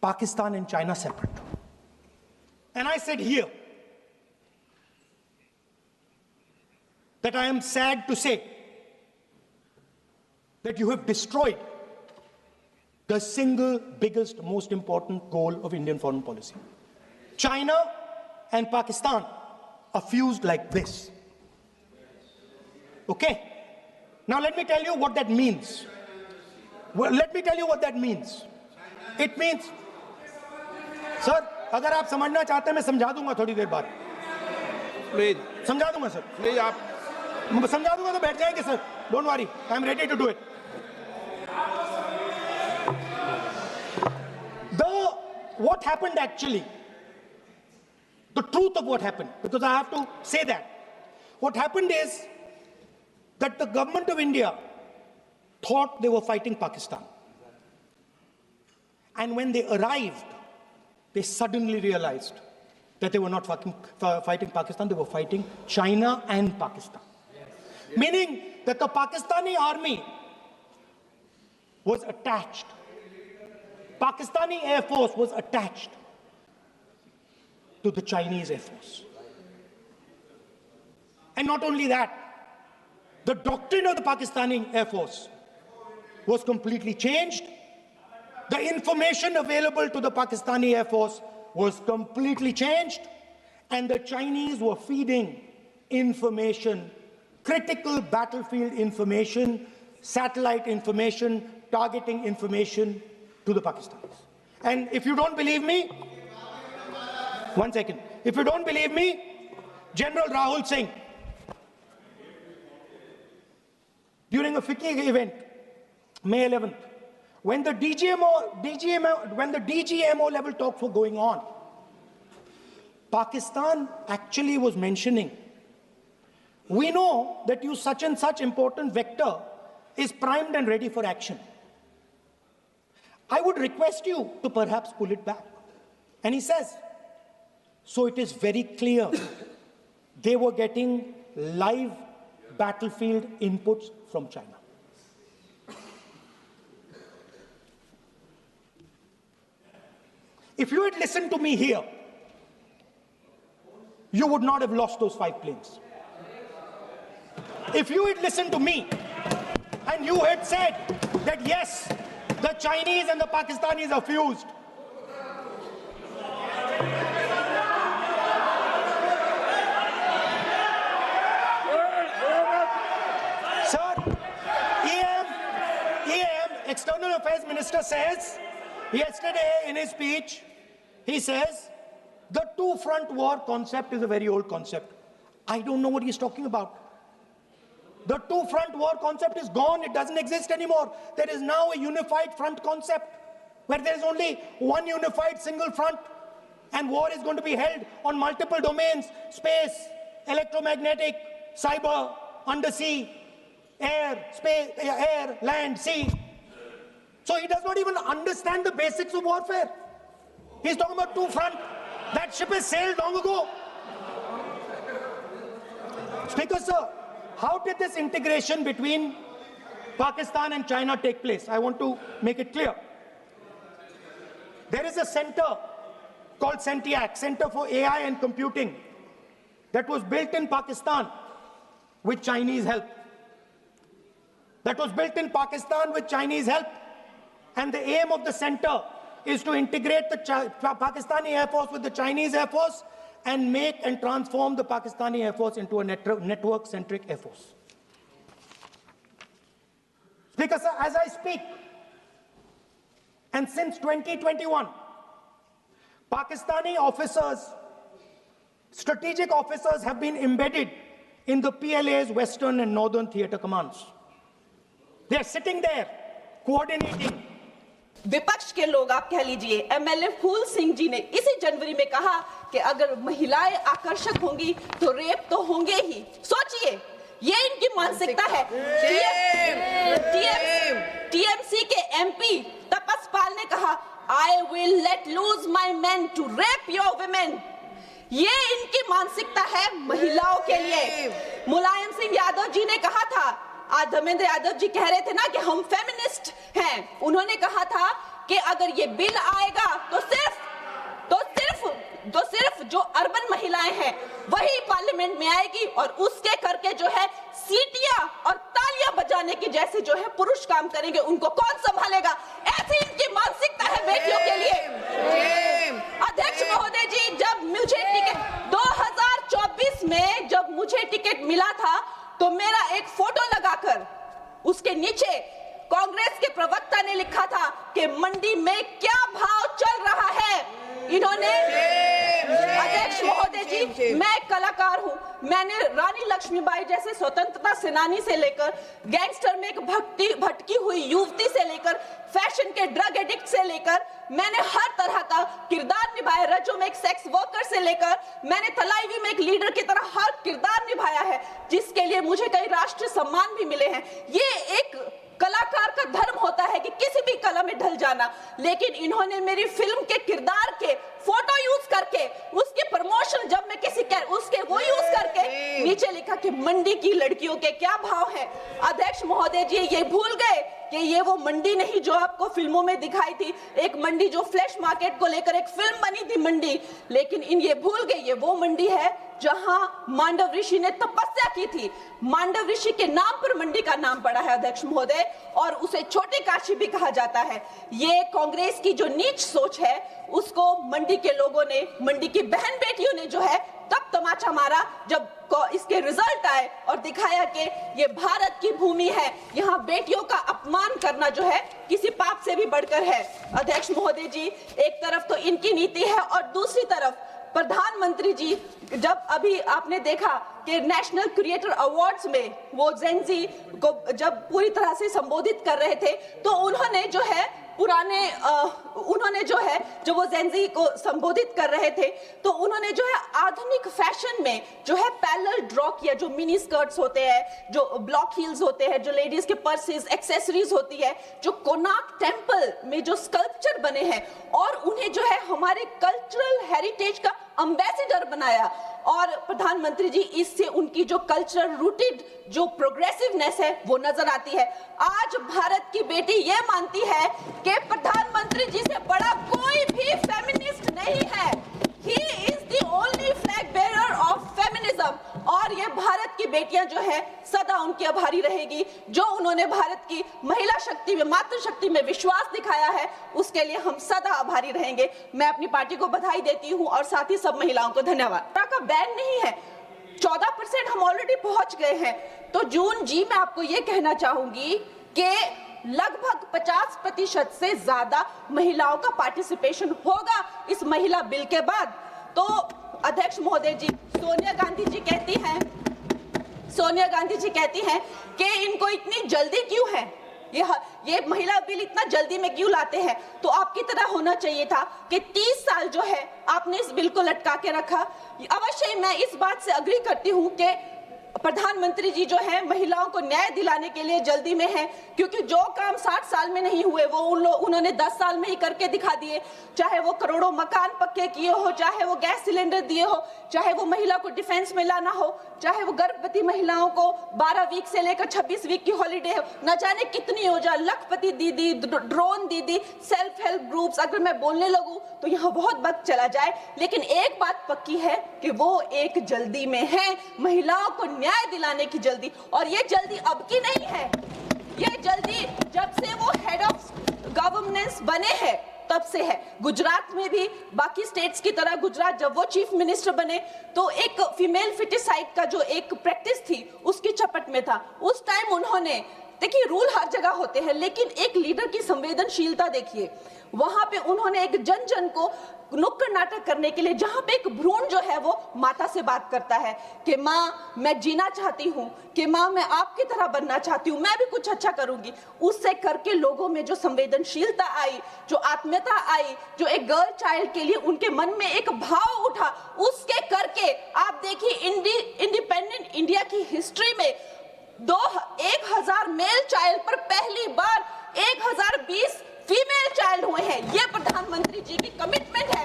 Pakistan and China separate. And I said here that I am sad to say that you have destroyed the single biggest, most important goal of Indian foreign policy. China and Pakistan are fused like this. Okay? Now let me tell you what that means. Well, let me tell you what that means. It means, sir, अगर आप समझना चाहते हैं मैं समझा दूंगा थोड़ी देर बाद. प्लीज समझा दूंगा सर. प्लीज आप समझा दूंगा तो बैठ जाएंगे sir. Don't worry, I am ready to do it. What happened actually, the truth of what happened, because I have to say that. What happened is that the government of India thought they were fighting Pakistan. And when they arrived, they suddenly realized that they were not fighting Pakistan, they were fighting China and Pakistan. Yes. Meaning that the Pakistani army was attached. Pakistani Air Force was attached to the Chinese Air Force. And not only that, the doctrine of the Pakistani Air Force was completely changed. The information available to the Pakistani Air Force was completely changed. And the Chinese were feeding information, critical battlefield information, satellite information, targeting information to the Pakistanis. And if you don't believe me, one second. If you don't believe me, General Rahul Singh, during a FICCI event, May 11th, when the DGMO level talks were going on, Pakistan actually was mentioning, we know that you such and such important vector is primed and ready for action. I would request you to perhaps pull it back. And he says, so it is very clear they were getting live battlefield inputs from China. If you had listened to me here, you would not have lost those 5 planes. If you had listened to me and you had said that yes, the Chinese and the Pakistanis are fused, sir, EM, External Affairs Minister says, yesterday in his speech, he says, the two-front war concept is a very old concept. I don't know what he's talking about. The two-front war concept is gone. It doesn't exist anymore. There is now a unified front concept where there is only one unified single front, and war is going to be held on multiple domains: space, electromagnetic, cyber, undersea, air, space, air, land, sea. So he does not even understand the basics of warfare. He's talking about two-front. That ship has sailed long ago. Speaker, sir, how did this integration between Pakistan and China take place? I want to make it clear. There is a center called CENTIAC, Center for AI and Computing, that was built in Pakistan with Chinese help. That was built in Pakistan with Chinese help. And the aim of the center is to integrate the Pakistani Air Force with the Chinese Air Force and make and transform the Pakistani Air Force into a network-centric Air Force. Speaker, sir, as I speak, and since 2021, Pakistani officers, strategic officers have been embedded in the PLA's Western and Northern Theatre Commands. They are sitting there, coordinating. विपक्ष के लोग, आप कह लीजिए, MLA फूल सिंह जी ने इसी जनवरी में कहा कि अगर महिलाएं आकर्षक होंगी तो रेप तो होंगे ही। सोचिए, ये इनकी मानसिकता है। टीएमसी के एमपी तपस पाल ने कहा, I will let loose my men to rape your women. ये इनकी मानसिकता है महिलाओं के लिए। मुलायम सिंह यादव जी ने कहा था, आज धर्मेंद्र यादव जी कह रहे थे ना कि हम फेमिनिस्ट हैं, उन्होंने कहा था कि अगर ये बिल आएगा तो पार्लियामेंट में आएगी और उसके करके जो है सीटियां और तालियां बजाने की जैसे जो है पुरुष काम करेंगे, उनको कौन संभालेगा? ऐसी इनकी मानसिकता है बेटियों के लिए। अध्यक्ष महोदय जी, जब मुझे टिकट 2024 में जब मुझे टिकट मिला था तो मेरा एक फोटो लगाकर उसके नीचे कांग्रेस के प्रवक्ता ने लिखा था कि मंडी में क्या भाव चल रहा है। इन्होंने, अध्यक्ष महोदय जी, मैं एक कलाकार हूं, मैंने रानी लक्ष्मीबाई जैसे स्वतंत्रता सेनानी से लेकर गैंगस्टर में एक भटकी हुई युवती से लेकर फैशन के ड्रग एडिक्ट से लेकर मैंने हर तरह का किरदार निभाया। रजो में एक सेक्स वर्कर से लेकर मैंने तलाईवी में एक लीडर की तरह हर किरदार निभाया है, जिसके लिए मुझे कई राष्ट्रीय सम्मान भी मिले हैं। ये एक कलाकार का धर्म होता है कि किसी भी कला में ढल जाना, लेकिन इन्होंने मेरी फिल्म के किरदार के फोटो यूज करके उसकी प्रमोशन, जब मैं किसी उसके वो यूज करके नीचे लिखा कि मंडी की लड़कियों के क्या भाव है। अध्यक्ष महोदय जी, ये भूल गए कि ये वो मंडी नहीं जो आपको फिल्मों में दिखाई थी, एक मंडी जो फ्लैश मार्केट को लेकर एक फिल्म बनी थी मंडी, लेकिन ये भूल गए ये वो मंडी है जहां मांडव ऋषि ने तपस्या की थी। मांडव ऋषि के नाम पर मंडी का नाम पड़ा है अध्यक्ष महोदय, और उसे छोटे काशी भी कहा जाता है। ये कांग्रेस की जो नीच सोच है उसको मंडी के लोगों ने, मंडी की बहन बेटियों ने जो है तब तमाचा मारा जब इसके रिजल्ट आए और दिखाया कि ये भारत की भूमि है, यहाँ बेटियों का अपमान करना जो है किसी पाप से भी बढ़कर है। अध्यक्ष महोदय जी, एक तरफ तो इनकी नीति है और दूसरी तरफ प्रधानमंत्री जी, जब अभी आपने देखा कि नेशनल क्रिएटर अवार्ड्स में वो जेनजी को जब पूरी तरह से संबोधित कर रहे थे तो उन्होंने जो है जब वो जेनजी को संबोधित कर रहे थे तो उन्होंने जो है आधुनिक फैशन में जो है पैरेलल ड्रॉ किया, जो मिनी स्कर्ट्स होते हैं, जो ब्लॉक हील्स होते हैं, जो लेडीज के पर्सेस, एक्सेसरीज होती है, जो कोणार्क टेम्पल में जो स्कल्पचर बने हैं, और उन्हें जो है हमारे कल्चरल हेरिटेज का एम्बेसडर बनाया। और प्रधानमंत्री जी, इससे उनकी जो कल्चरल रूटेड जो प्रोग्रेसिवनेस है वो नजर आती है। आज भारत की बेटी ये मानती है कि प्रधानमंत्री जी से बड़ा कोई भी फेमिनिस्ट नहीं है। He is the only flag bearer of feminism। और ये भारत की बेटियां जो है सदा उनकी आभारी रहेगी, जो उन्होंने भारत की महिला शक्ति में, मातृशक्ति में विश्वास दिखाया है, उसके लिए हम सदा आभारी रहेंगे। मैं अपनी पार्टी को बधाई देती हूं और साथ ही सब महिलाओं को धन्यवाद। का बैन नहीं है, 14% हम ऑलरेडी पहुंच गए हैं। तो जून जी, मैं आपको ये कहना चाहूंगी कि लगभग 50% से ज्यादा महिलाओं का पार्टिसिपेशन होगा इस महिला बिल के बाद। तो अध्यक्ष महोदय जी, सोनिया गांधी जी कहती हैं कि इनको इतनी जल्दी क्यों है, ये महिला बिल इतना जल्दी में क्यों लाते हैं। तो आपकी तरह होना चाहिए था कि 30 साल जो है आपने इस बिल को लटका के रखा। अवश्य मैं इस बात से अग्री करती हूं कि प्रधानमंत्री जी जो है महिलाओं को न्याय दिलाने के लिए जल्दी में है, क्योंकि जो काम 60 साल में नहीं हुए वो उन्होंने 10 साल में ही करके दिखा दिए। चाहे वो करोड़ों मकान पक्के किए हो, चाहे वो गैस सिलेंडर दिए हो, चाहे वो महिला को डिफेंस में लाना हो, चाहे वो गर्भवती महिलाओं को 12 वीक से लेकर 26 वीक की हॉलीडे हो, न जाने कितनी योजना, लखपति दीदी, ड्रोन दीदी, सेल्फ हेल्प ग्रुप्स, अगर मैं बोलने लगूं तो यहाँ बहुत वक्त चला जाए। लेकिन एक बात पक्की है कि वो एक जल्दी में है, महिलाओं को न्याय दिलाने की जल्दी। और ये जल्दी अब की नहीं है, ये जल्दी जब से वो हेड ऑफ गवर्नेंस बने हैं तब से है। गुजरात में भी बाकी स्टेट्स की तरह गुजरात जब वो चीफ मिनिस्टर बने तो एक फीमेल फिटिसाइड का जो एक प्रैक्टिस थी उसकी चपेट में था। उस टाइम उन्होंने, देखिए रूल हर जगह होते हैं, लेकिन एक लीडर की संवेदनशीलता देखिए, वहां पे उन्होंने एक जन जन को नुक्कड़ नाटक करने के लिए, जहां पे एक भ्रूण जो है वो माता से बात करता है कि माँ मैं जीना चाहती हूँ, कि माँ मैं आपकी तरह बनना चाहती हूँ, मैं भी कुछ अच्छा करूंगी, उससे करके लोगों में जो संवेदनशीलता आई, जो आत्मीयता आई, जो एक गर्ल चाइल्ड के लिए उनके मन में एक भाव उठा, उसके करके आप देखिए इंडिपेंडेंट इंडिया की हिस्ट्री में 1000 मेल चाइल्ड पर पहली बार 1020 फीमेल चाइल्ड हुए हैं। ये प्रधानमंत्री जी की कमिटमेंट है।